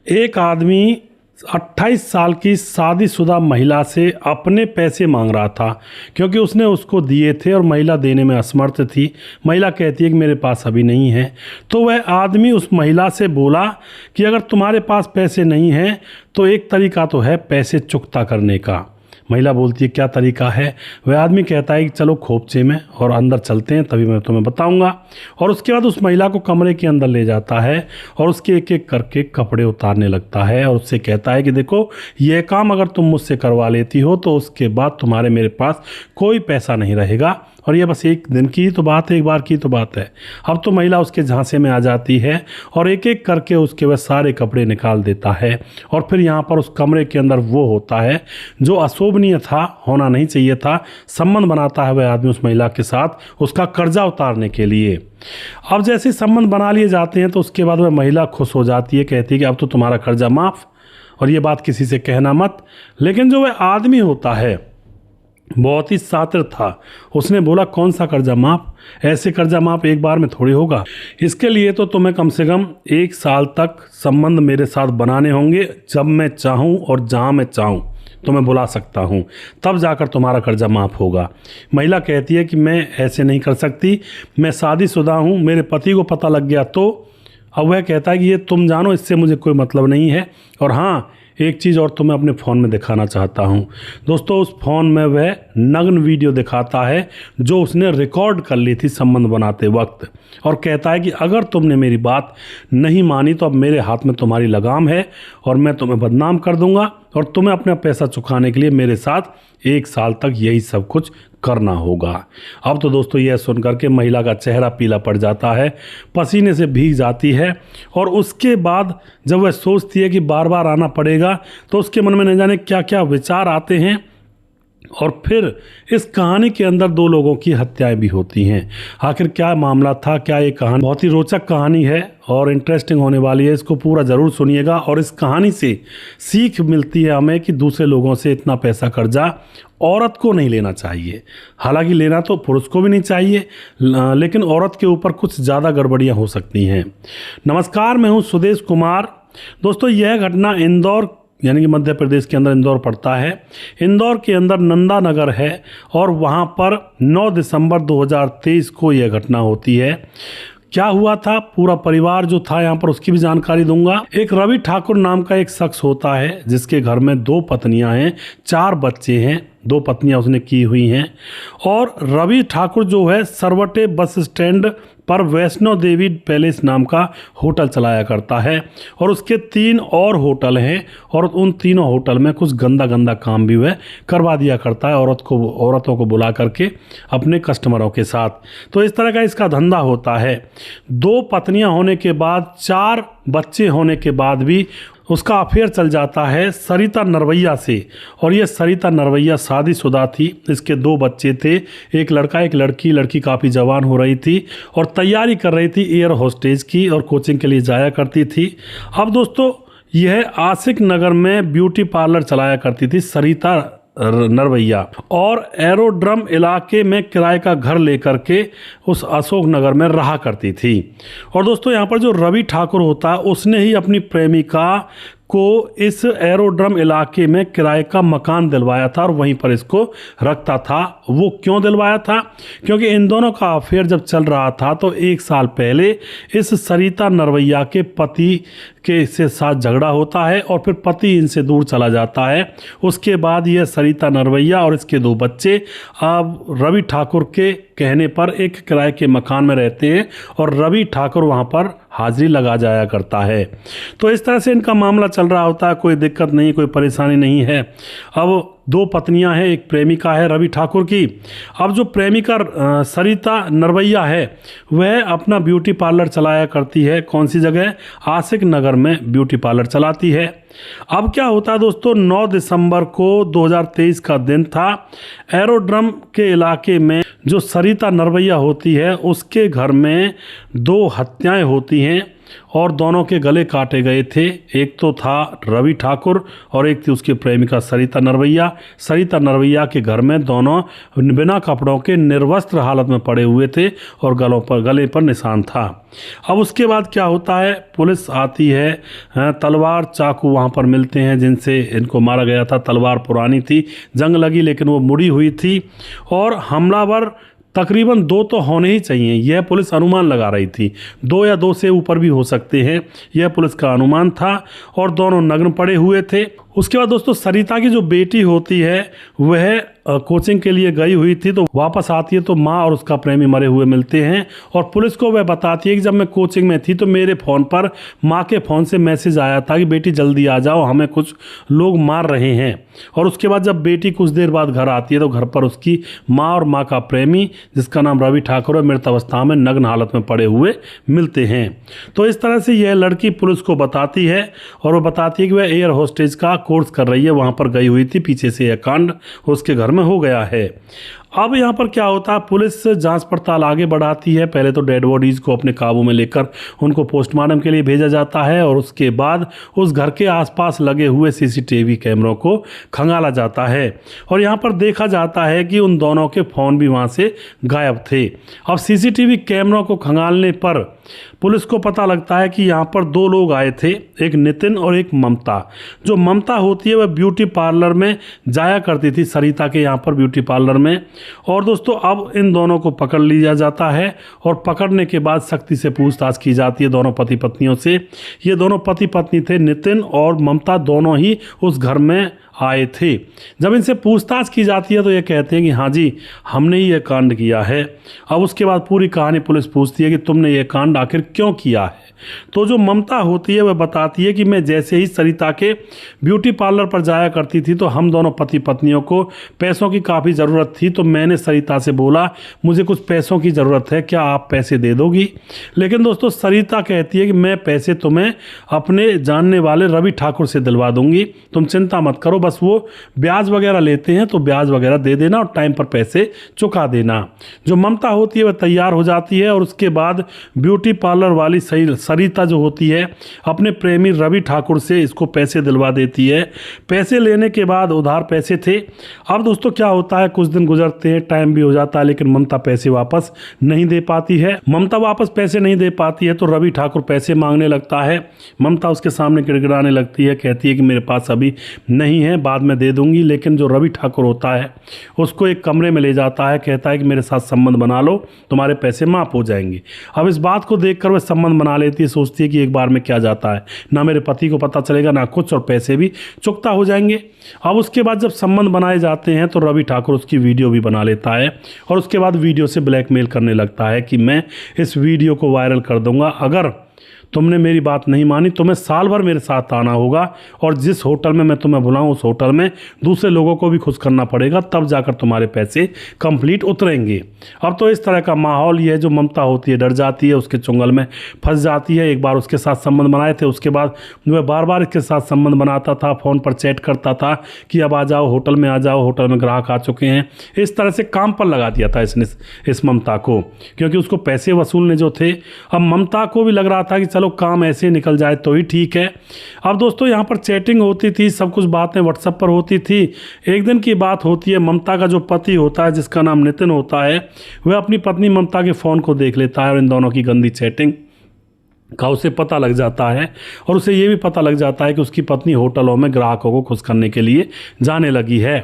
एक आदमी 28 साल की शादीशुदा महिला से अपने पैसे मांग रहा था क्योंकि उसने उसको दिए थे और महिला देने में असमर्थ थी। महिला कहती है कि मेरे पास अभी नहीं है। तो वह आदमी उस महिला से बोला कि अगर तुम्हारे पास पैसे नहीं हैं तो एक तरीका तो है पैसे चुकता करने का। महिला बोलती है क्या तरीका है? वह आदमी कहता है कि चलो खोपचे में और अंदर चलते हैं, तभी मैं तुम्हें बताऊंगा। और उसके बाद उस महिला को कमरे के अंदर ले जाता है और उसके एक एक करके कपड़े उतारने लगता है और उससे कहता है कि देखो, यह काम अगर तुम मुझसे करवा लेती हो तो उसके बाद तुम्हारे मेरे पास कोई पैसा नहीं रहेगा और ये बस एक दिन की ही तो बात है, एक बार की तो बात है। अब तो महिला उसके झांसे में आ जाती है और एक एक करके उसके वह सारे कपड़े निकाल देता है और फिर यहाँ पर उस कमरे के अंदर वो होता है जो अशोभनीय था, होना नहीं चाहिए था। संबंध बनाता है वह आदमी उस महिला के साथ उसका कर्जा उतारने के लिए। अब जैसे संबंध बना लिए जाते हैं तो उसके बाद वह महिला खुश हो जाती है, कहती है कि अब तो तुम्हारा कर्जा माफ़, और ये बात किसी से कहना मत। लेकिन जो वह आदमी होता है बहुत ही शातिर था। उसने बोला कौन सा कर्जा माफ, ऐसे कर्जा माफ एक बार में थोड़ी होगा। इसके लिए तो तुम्हें कम से कम 1 साल तक संबंध मेरे साथ बनाने होंगे। जब मैं चाहूँ और जहाँ मैं चाहूँ तो मैं बुला सकता हूँ, तब जाकर तुम्हारा कर्जा माफ़ होगा। महिला कहती है कि मैं ऐसे नहीं कर सकती, मैं शादीशुदा हूँ, मेरे पति को पता लग गया तो। अब वह कहता है कि ये तुम जानो, इससे मुझे कोई मतलब नहीं है। और हाँ, एक चीज़ और तुम्हें अपने फ़ोन में दिखाना चाहता हूँ। दोस्तों, उस फ़ोन में वह नग्न वीडियो दिखाता है जो उसने रिकॉर्ड कर ली थी संबंध बनाते वक्त, और कहता है कि अगर तुमने मेरी बात नहीं मानी तो अब मेरे हाथ में तुम्हारी लगाम है और मैं तुम्हें बदनाम कर दूंगा और तुम्हें अपना पैसा चुकाने के लिए मेरे साथ 1 साल तक यही सब कुछ करना होगा। अब तो दोस्तों यह सुनकर के महिला का चेहरा पीला पड़ जाता है, पसीने से भीग जाती है और उसके बाद जब वह सोचती है कि बार बार आना पड़ेगा तो उसके मन में न जाने क्या क्या विचार आते हैं। और फिर इस कहानी के अंदर 2 लोगों की हत्याएं भी होती हैं। आखिर क्या मामला था, क्या ये कहानी? बहुत ही रोचक कहानी है और इंटरेस्टिंग होने वाली है। इसको पूरा ज़रूर सुनिएगा और इस कहानी से सीख मिलती है हमें कि दूसरे लोगों से इतना पैसा कर्जा औरत को नहीं लेना चाहिए। हालांकि लेना तो पुरुष को भी नहीं चाहिए, लेकिन औरत के ऊपर कुछ ज़्यादा गड़बड़ियाँ हो सकती हैं। नमस्कार, मैं हूँ सुदेश कुमार। दोस्तों, यह घटना इंदौर यानी कि मध्य प्रदेश के अंदर इंदौर पड़ता है। इंदौर के अंदर नंदा नगर है और वहाँ पर 9 दिसंबर 2023 को यह घटना होती है। क्या हुआ था, पूरा परिवार जो था यहाँ पर उसकी भी जानकारी दूंगा। एक रवि ठाकुर नाम का एक शख्स होता है जिसके घर में 2 पत्नियां हैं, 4 बच्चे हैं। 2 पत्नियां उसने की हुई हैं। और रवि ठाकुर जो है सरवटे बस स्टैंड पर वैष्णो देवी पैलेस नाम का होटल चलाया करता है और उसके 3 और होटल हैं और उन तीनों होटल में कुछ गंदा गंदा काम भी वह करवा दिया करता है औरतों को बुला करके अपने कस्टमरों के साथ। तो इस तरह का इसका धंधा होता है। 2 पत्नियां होने के बाद, 4 बच्चे होने के बाद भी उसका अफेयर चल जाता है सरिता नरवैया से। और ये सरिता नरवैया शादीशुदा थी, इसके 2 बच्चे थे, एक लड़का एक लड़की। लड़की काफ़ी जवान हो रही थी और तैयारी कर रही थी एयर होस्टेज की और कोचिंग के लिए जाया करती थी। अब दोस्तों, यह आशिक नगर में ब्यूटी पार्लर चलाया करती थी सरिता नरवैया और एरोड्रम इलाके में किराए का घर लेकर के उस अशोक नगर में रहा करती थी। और दोस्तों, यहाँ पर जो रवि ठाकुर होता है उसने ही अपनी प्रेमिका को इस एरोड्रम इलाके में किराए का मकान दिलवाया था और वहीं पर इसको रखता था। वो क्यों दिलवाया था? क्योंकि इन दोनों का अफेयर जब चल रहा था तो 1 साल पहले इस सरिता नरवैया के पति के से साथ झगड़ा होता है और फिर पति इनसे दूर चला जाता है। उसके बाद यह सरिता नरवैया और इसके 2 बच्चे अब रवि ठाकुर के कहने पर एक किराए के मकान में रहते हैं और रवि ठाकुर वहाँ पर हाजिरी लगा जाया करता है। तो इस तरह से इनका मामला चल रहा होता है, कोई दिक्कत नहीं, कोई परेशानी नहीं है। अब 2 पत्नियां हैं, एक प्रेमिका है रवि ठाकुर की। अब जो प्रेमिका सरिता नरवैया है वह अपना ब्यूटी पार्लर चलाया करती है। कौन सी जगह? आशिक नगर में ब्यूटी पार्लर चलाती है। अब क्या होता है दोस्तों, 9 दिसंबर को 2023 का दिन था। एरोड्रम के इलाके में जो सरिता नरवैया होती है उसके घर में 2 हत्याएं होती हैं और दोनों के गले काटे गए थे। एक तो था रवि ठाकुर और एक थी उसकी प्रेमिका सरिता नरवैया। सरिता नरवैया के घर में दोनों बिना कपड़ों के निर्वस्त्र हालत में पड़े हुए थे और गले पर निशान था। अब उसके बाद क्या होता है, पुलिस आती है, तलवार चाकू वहाँ पर मिलते हैं जिनसे इनको मारा गया था। तलवार पुरानी थी, जंग लगी लेकिन वो मुड़ी हुई थी और हमलावर तकरीबन 2 तो होने ही चाहिए, यह पुलिस अनुमान लगा रही थी। 2 या 2 से ऊपर भी हो सकते हैं, यह पुलिस का अनुमान था और दोनों नग्न पड़े हुए थे। उसके बाद दोस्तों सरिता की जो बेटी होती है वह कोचिंग के लिए गई हुई थी, तो वापस आती है तो माँ और उसका प्रेमी मरे हुए मिलते हैं और पुलिस को वह बताती है कि जब मैं कोचिंग में थी तो मेरे फ़ोन पर माँ के फ़ोन से मैसेज आया था कि बेटी जल्दी आ जाओ, हमें कुछ लोग मार रहे हैं। और उसके बाद जब बेटी कुछ देर बाद घर आती है तो घर पर उसकी माँ और माँ का प्रेमी जिसका नाम रवि ठाकुर है मृत अवस्था में नग्न हालत में पड़े हुए मिलते हैं। तो इस तरह से यह लड़की पुलिस को बताती है और वो बताती है कि वह एयर होस्टेज का कोर्स कर रही है, वहाँ पर गई हुई थी, पीछे से यह कांड उसके घर में हो गया है। अब यहाँ पर क्या होता है, पुलिस जांच पड़ताल आगे बढ़ाती है। पहले तो डेड बॉडीज़ को अपने काबू में लेकर उनको पोस्टमार्टम के लिए भेजा जाता है और उसके बाद उस घर के आसपास लगे हुए सीसीटीवी कैमरों को खंगाला जाता है और यहाँ पर देखा जाता है कि उन दोनों के फ़ोन भी वहाँ से गायब थे। अब सीसीटीवी कैमरों को खंगालने पर पुलिस को पता लगता है कि यहाँ पर 2 लोग आए थे, एक नितिन और एक ममता। जो ममता होती है वह ब्यूटी पार्लर में जाया करती थी, सरिता के यहाँ पर ब्यूटी पार्लर में। और दोस्तों अब इन दोनों को पकड़ लिया जाता है और पकड़ने के बाद सख्ती से पूछताछ की जाती है दोनों पति पत्नियों से। ये दोनों पति पत्नी थे, नितिन और ममता, दोनों ही उस घर में आए थे। जब इनसे पूछताछ की जाती है तो ये कहते हैं कि हाँ जी हमने ही ये कांड किया है। अब उसके बाद पूरी कहानी पुलिस पूछती है कि तुमने ये कांड आखिर क्यों किया है। तो जो ममता होती है वह बताती है कि मैं जैसे ही सरिता के ब्यूटी पार्लर पर जाया करती थी तो हम दोनों पति पत्नियों को पैसों की काफ़ी ज़रूरत थी, तो मैंने सरिता से बोला मुझे कुछ पैसों की ज़रूरत है, क्या आप पैसे दे दोगी। लेकिन दोस्तों सरिता कहती है कि मैं पैसे तुम्हें अपने जानने वाले रवि ठाकुर से दिलवा दूंगी, तुम चिंता मत करो, बस वो ब्याज वगैरह लेते हैं तो ब्याज वगैरह दे देना और टाइम पर पैसे चुका देना। जो ममता होती है वह तैयार हो जाती है और उसके बाद ब्यूटी पार्लर वाली सरिता जो होती है अपने प्रेमी रवि ठाकुर से इसको पैसे दिलवा देती है। पैसे लेने के बाद उधार पैसे थे। अब दोस्तों क्या होता है, कुछ दिन गुजरते हैं, टाइम भी हो जाता है, लेकिन ममता पैसे वापस नहीं दे पाती है। ममता वापस पैसे नहीं दे पाती है तो रवि ठाकुर पैसे मांगने लगता है। ममता उसके सामने गिड़गिड़ाने लगती है, कहती है कि मेरे पास अभी नहीं है, बाद में दे दूंगी। लेकिन जो रवि ठाकुर होता है उसको एक कमरे में ले जाता है, कहता है कि मेरे साथ संबंध बना लो, तुम्हारे पैसे माफ हो जाएंगे। अब इस बात को देखकर वह संबंध बना लेती है, सोचती है कि एक बार में क्या जाता है, ना मेरे पति को पता चलेगा ना कुछ, और पैसे भी चुकता हो जाएंगे। अब उसके बाद जब संबंध बनाए जाते हैं तो रवि ठाकुर उसकी वीडियो भी बना लेता है और उसके बाद वीडियो से ब्लैकमेल करने लगता है कि मैं इस वीडियो को वायरल कर दूंगा, अगर तुमने मेरी बात नहीं मानी तो मैं साल भर मेरे साथ आना होगा और जिस होटल में मैं तुम्हें बुलाऊं उस होटल में दूसरे लोगों को भी खुश करना पड़ेगा, तब जाकर तुम्हारे पैसे कंप्लीट उतरेंगे। अब तो इस तरह का माहौल ये है, जो ममता होती है डर जाती है, उसके चुंगल में फंस जाती है। एक बार उसके साथ संबंध बनाए थे, उसके बाद वह बार बार इसके साथ संबंध बनाता था, फ़ोन पर चैट करता था कि अब आ जाओ, होटल में आ जाओ, होटल में ग्राहक आ चुके हैं। इस तरह से काम पर लगा दिया था इसने इस ममता को, क्योंकि उसको पैसे वसूलने जो थे। अब ममता को भी लग रहा था कि चलो काम ऐसे निकल जाए तो ही ठीक है। अब दोस्तों यहाँ पर चैटिंग होती थी, सब कुछ बातें व्हाट्सएप पर होती थी। एक दिन की बात होती है, ममता का जो पति होता है जिसका नाम नितिन होता है, वह अपनी पत्नी ममता के फ़ोन को देख लेता है और इन दोनों की गंदी चैटिंग का उसे पता लग जाता है और उसे ये भी पता लग जाता है कि उसकी पत्नी होटलों में ग्राहकों को खुश करने के लिए जाने लगी है।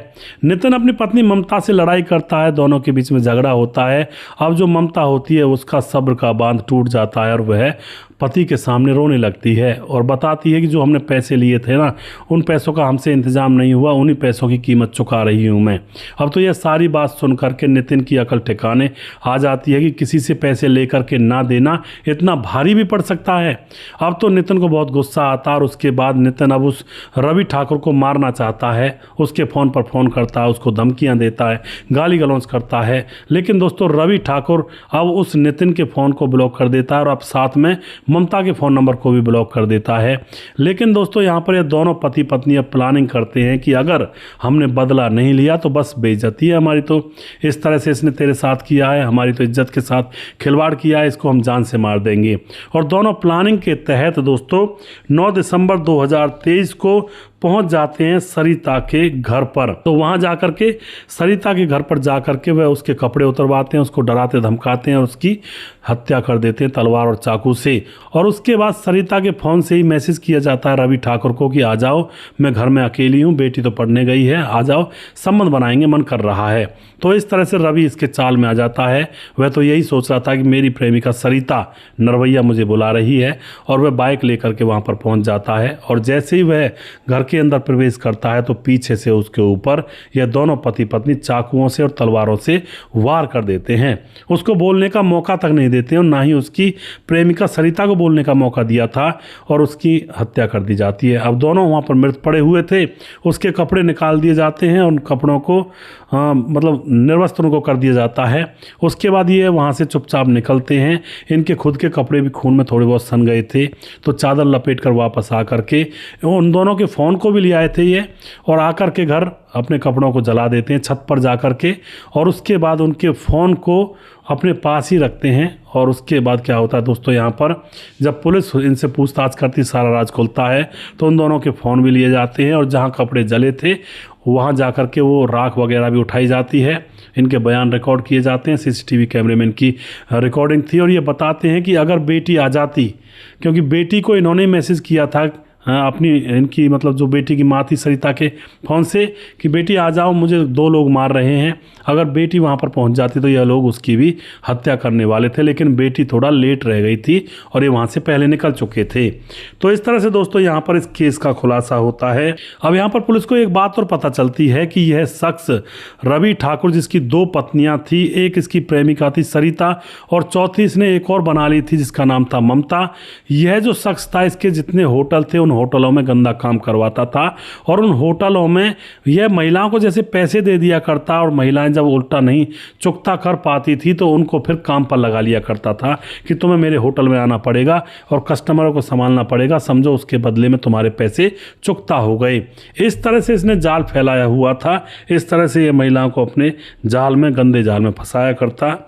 नितिन अपनी पत्नी ममता से लड़ाई करता है, दोनों के बीच में झगड़ा होता है। अब जो ममता होती है उसका सब्र का बांध टूट जाता है और वह पति के सामने रोने लगती है और बताती है कि जो हमने पैसे लिए थे ना, उन पैसों का हमसे इंतज़ाम नहीं हुआ, उन्हीं पैसों की कीमत चुका रही हूँ मैं। अब तो यह सारी बात सुन करके नितिन की अकल ठिकाने आ जाती है कि किसी से पैसे लेकर के ना देना इतना भारी भी पड़ सकता है। अब तो नितिन को बहुत गुस्सा आता है और उसके बाद नितिन अब उस रवि ठाकुर को मारना चाहता है। उसके फ़ोन पर फ़ोन करता है, उसको धमकियाँ देता है, गाली गलौज करता है। लेकिन दोस्तों रवि ठाकुर अब उस नितिन के फ़ोन को ब्लॉक कर देता है और अब साथ में ममता के फ़ोन नंबर को भी ब्लॉक कर देता है। लेकिन दोस्तों यहाँ पर ये दोनों पति पत्नी अब प्लानिंग करते हैं कि अगर हमने बदला नहीं लिया तो बस बेइज्जती है हमारी, तो इस तरह से इसने तेरे साथ किया है, हमारी तो इज्जत के साथ खिलवाड़ किया है, इसको हम जान से मार देंगे। और दोनों प्लानिंग के तहत दोस्तों 9 दिसंबर 2023 को पहुंच जाते हैं सरिता के घर पर। तो वहां जाकर के सरिता के घर पर जाकर के वह उसके कपड़े उतरवाते हैं, उसको डराते धमकाते हैं और उसकी हत्या कर देते हैं तलवार और चाकू से। और उसके बाद सरिता के फ़ोन से ही मैसेज किया जाता है रवि ठाकुर को कि आ जाओ, मैं घर में अकेली हूँ, बेटी तो पढ़ने गई है, आ जाओ, संबंध बनाएंगे, मन कर रहा है। तो इस तरह से रवि इसके चाल में आ जाता है। वह तो यही सोच रहा था कि मेरी प्रेमिका सरिता नरवैया मुझे बुला रही है, और वह बाइक लेकर के वहाँ पर पहुँच जाता है। और जैसे ही वह घर के अंदर प्रवेश करता है तो पीछे से उसके ऊपर यह दोनों पति पत्नी चाकुओं से और तलवारों से वार कर देते हैं। उसको बोलने का मौका तक नहीं देते और ना ही उसकी प्रेमिका सरिता को बोलने का मौका दिया था, और उसकी हत्या कर दी जाती है। अब दोनों वहाँ पर मृत पड़े हुए थे, उसके कपड़े निकाल दिए जाते हैं, उन कपड़ों को मतलब निर्वस्त्र उनको कर दिया जाता है। उसके बाद ये वहाँ से चुपचाप निकलते हैं। इनके खुद के कपड़े भी खून में थोड़े बहुत सन गए थे, तो चादर लपेट कर वापस आकर के उन दोनों के फ़ोन को भी ले आए थे ये, और आकर के घर अपने कपड़ों को जला देते हैं छत पर जाकर के। और उसके बाद उनके फ़ोन को अपने पास ही रखते हैं। और उसके बाद क्या होता है दोस्तों, यहाँ पर जब पुलिस इनसे पूछताछ करती, सारा राज खुलता है, तो उन दोनों के फ़ोन भी लिए जाते हैं, और जहाँ कपड़े जले थे वहाँ जाकर के वो राख वगैरह भी उठाई जाती है। इनके बयान रिकॉर्ड किए जाते हैं, सीसीटीवी कैमरेमैन की रिकॉर्डिंग थी, और ये बताते हैं कि अगर बेटी आ जाती, क्योंकि बेटी को इन्होंने मैसेज किया था अपनी, इनकी मतलब जो बेटी की माँ थी सरिता के फ़ोन से, कि बेटी आ जाओ, मुझे 2 लोग मार रहे हैं। अगर बेटी वहाँ पर पहुँच जाती तो यह लोग उसकी भी हत्या करने वाले थे, लेकिन बेटी थोड़ा लेट रह गई थी और ये वहाँ से पहले निकल चुके थे। तो इस तरह से दोस्तों यहाँ पर इस केस का खुलासा होता है। अब यहाँ पर पुलिस को एक बात और पता चलती है कि यह शख्स रवि ठाकुर, जिसकी 2 पत्नियाँ थी, एक इसकी प्रेमिका थी सरिता और चौथी इसने एक और बना ली थी जिसका नाम था ममता। यह जो शख्स था, इसके जितने होटल थे उन होटलों में गंदा काम करवाता था, और उन होटलों में यह महिलाओं को जैसे पैसे दे दिया करता, और महिलाएं जब उल्टा नहीं चुकता कर पाती थी तो उनको फिर काम पर लगा लिया करता था कि तुम्हें मेरे होटल में आना पड़ेगा और कस्टमरों को संभालना पड़ेगा, समझो उसके बदले में तुम्हारे पैसे चुकता हो गए। इस तरह से इसने जाल फैलाया हुआ था। इस तरह से ये महिलाओं को अपने जाल में, गंदे जाल में फंसाया करता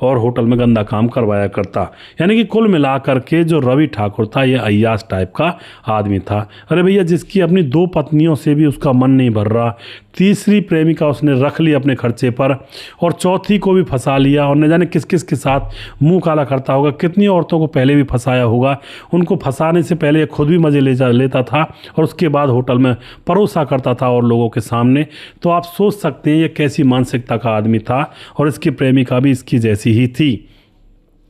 और होटल में गंदा काम करवाया करता। यानी कि कुल मिलाकर के जो रवि ठाकुर था, ये अय्याश टाइप का आदमी था। अरे भैया, जिसकी अपनी 2 पत्नियों से भी उसका मन नहीं भर रहा, तीसरी प्रेमिका उसने रख ली अपने खर्चे पर, और चौथी को भी फंसा लिया, और न जाने किस किस के साथ मुंह काला करता होगा, कितनी औरतों को पहले भी फंसाया होगा। उनको फंसाने से पहले खुद भी मज़े लेता था और उसके बाद होटल में परोसा करता था और लोगों के सामने। तो आप सोच सकते हैं ये कैसी मानसिकता का आदमी था, और इसकी प्रेमिका भी इसकी जैसी ही थी।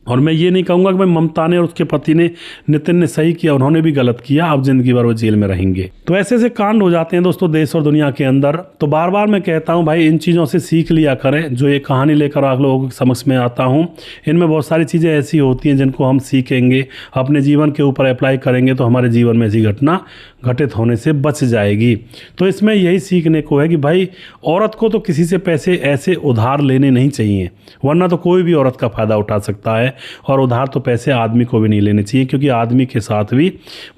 और मैं ये नहीं कहूँगा कि भाई ममता ने और उसके पति ने, नितिन ने सही किया, उन्होंने भी गलत किया, अब ज़िंदगी भर वो जेल में रहेंगे। तो ऐसे ऐसे कांड हो जाते हैं दोस्तों देश और दुनिया के अंदर। तो बार बार मैं कहता हूँ भाई, इन चीज़ों से सीख लिया करें। जो ये कहानी लेकर आप लोगों के समक्ष में आता हूँ, इनमें बहुत सारी चीज़ें ऐसी होती हैं जिनको हम सीखेंगे, अपने जीवन के ऊपर अप्लाई करेंगे तो हमारे जीवन में ऐसी घटना घटित होने से बच जाएगी। तो इसमें यही सीखने को है कि भाई, औरत को तो किसी से पैसे ऐसे उधार लेने नहीं चाहिए, वरना तो कोई भी औरत का फ़ायदा उठा सकता है। और उधार तो पैसे आदमी को भी नहीं लेने चाहिए, क्योंकि आदमी के साथ भी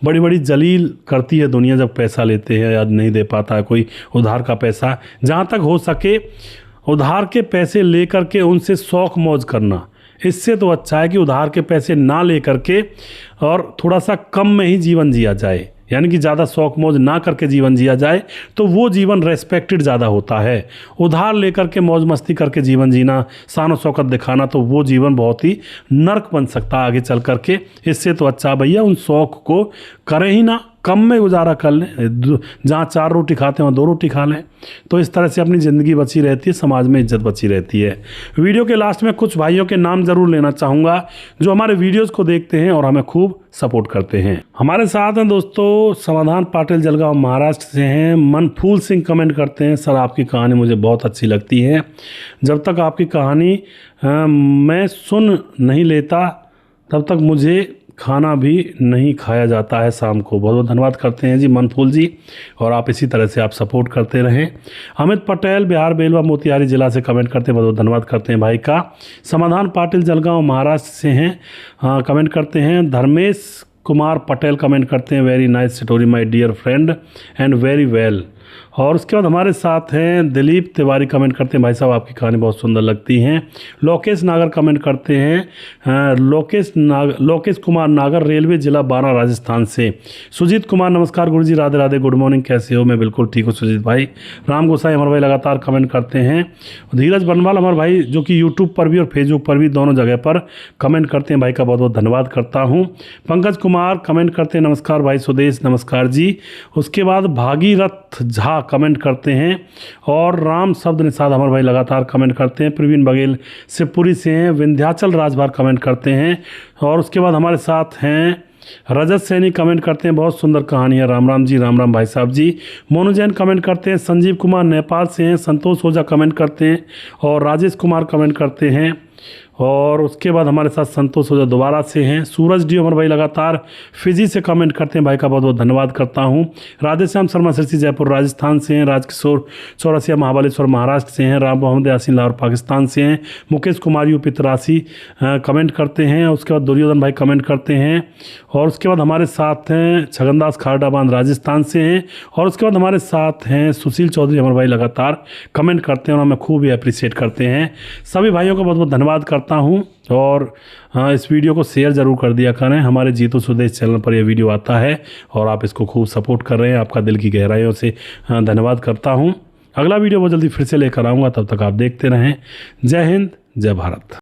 बड़ी बड़ी जलील करती है दुनिया जब पैसा लेते हैं या नहीं दे पाता है कोई उधार का पैसा। जहाँ तक हो सके उधार के पैसे लेकर के उनसे शौक मौज करना, इससे तो अच्छा है कि उधार के पैसे ना लेकर के और थोड़ा सा कम में ही जीवन जिया जाए। यानी कि ज़्यादा शौक मौज ना करके जीवन जिया जाए तो वो जीवन रेस्पेक्टेड ज़्यादा होता है। उधार लेकर के मौज मस्ती करके जीवन जीना, शान शौकत दिखाना, तो वो जीवन बहुत ही नर्क बन सकता है आगे चल करके। इससे तो अच्छा भैया उन शौक को करें ही ना, कम में गुजारा कर लें, जहाँ 4 रोटी खाते हैं वहाँ 2 रोटी खा लें। तो इस तरह से अपनी ज़िंदगी बची रहती है, समाज में इज्जत बची रहती है। वीडियो के लास्ट में कुछ भाइयों के नाम ज़रूर लेना चाहूँगा जो हमारे वीडियोज़ को देखते हैं और हमें खूब सपोर्ट करते हैं। हमारे साथ हैं दोस्तों समाधान पाटिल, जलगांव महाराष्ट्र से हैं। मनफूल सिंह कमेंट करते हैं, सर आपकी कहानी मुझे बहुत अच्छी लगती है। जब तक आपकी कहानी मैं सुन नहीं लेता तब तक मुझे खाना भी नहीं खाया जाता है शाम को। बहुत बहुत धन्यवाद करते हैं जी मनफूल जी, और आप इसी तरह से आप सपोर्ट करते रहें। अमित पटेल बिहार बेलवा मोतिहारी जिला से कमेंट करते हैं, बहुत बहुत धन्यवाद करते हैं भाई का। समाधान पाटिल जलगांव महाराष्ट्र से हैं, कमेंट करते हैं। धर्मेश कुमार पटेल कमेंट करते हैं, very nice story my dear friend and very well. और उसके बाद हमारे साथ हैं दिलीप तिवारी कमेंट करते हैं, भाई साहब आपकी कहानी बहुत सुंदर लगती हैं। लोकेश नागर कमेंट करते हैं, लोकेश कुमार नागर रेलवे जिला बारा राजस्थान से। सुजीत कुमार नमस्कार गुरुजी, राधे राधे, गुड मॉर्निंग, कैसे हो? मैं बिल्कुल ठीक हूँ सुजीत भाई। राम गोसाई हमारे भाई लगातार कमेंट करते हैं। धीरज बनवाल हमारे भाई जो कि यूट्यूब पर भी और फेसबुक पर भी दोनों जगह पर कमेंट करते हैं, भाई का बहुत बहुत धन्यवाद करता हूँ। पंकज कुमार कमेंट करते हैं, नमस्कार भाई सुदेश, नमस्कार जी। उसके बाद भागीरथ झा कमेंट करते हैं, और राम शब्द निषाद हमारे भाई लगातार कमेंट करते हैं। प्रवीण बघेल शिवपुरी से हैं। विंध्याचल राजभार कमेंट करते हैं, और उसके बाद हमारे साथ हैं रजत सैनी कमेंट करते हैं, बहुत सुंदर कहानी है, राम राम जी, राम राम भाई साहब जी। मोनू जैन कमेंट करते हैं। संजीव कुमार नेपाल से हैं। संतोष ओझा कमेंट करते हैं, और राजेश कुमार कमेंट करते हैं, और उसके बाद हमारे साथ संतोष ओझा दोबारा से हैं। सूरज डी हमारे भाई लगातार फिजी से कमेंट करते हैं, भाई का बहुत बहुत धन्यवाद करता हूं। राधेश्याम शर्मा सिरसी जयपुर राजस्थान से हैं। राजकिशोर चौरसिया महाबलेश्वर महाराष्ट्र से हैं। राम मोहम्मद यासीन लाहौर पाकिस्तान से हैं। मुकेश कुमार यूपी तिरासी कमेंट करते हैं। उसके बाद दुर्योधन भाई कमेंट करते हैं, और उसके बाद हमारे साथ हैं छगनदास खारडाबांध राजस्थान से हैं। और उसके बाद हमारे साथ हैं सुशील चौधरी हमारे भाई लगातार कमेंट करते हैं, और हमें खूब ही अप्रिशिएट करते हैं। सभी भाइयों का बहुत बहुत धन्यवाद करता हूं, और इस वीडियो को शेयर ज़रूर कर दिया करें। हमारे जीतू सुदेश चैनल पर यह वीडियो आता है, और आप इसको खूब सपोर्ट कर रहे हैं, आपका दिल की गहराइयों से धन्यवाद करता हूं। अगला वीडियो बहुत जल्दी फिर से लेकर आऊँगा, तब तक आप देखते रहें। जय हिंद, जय भारत।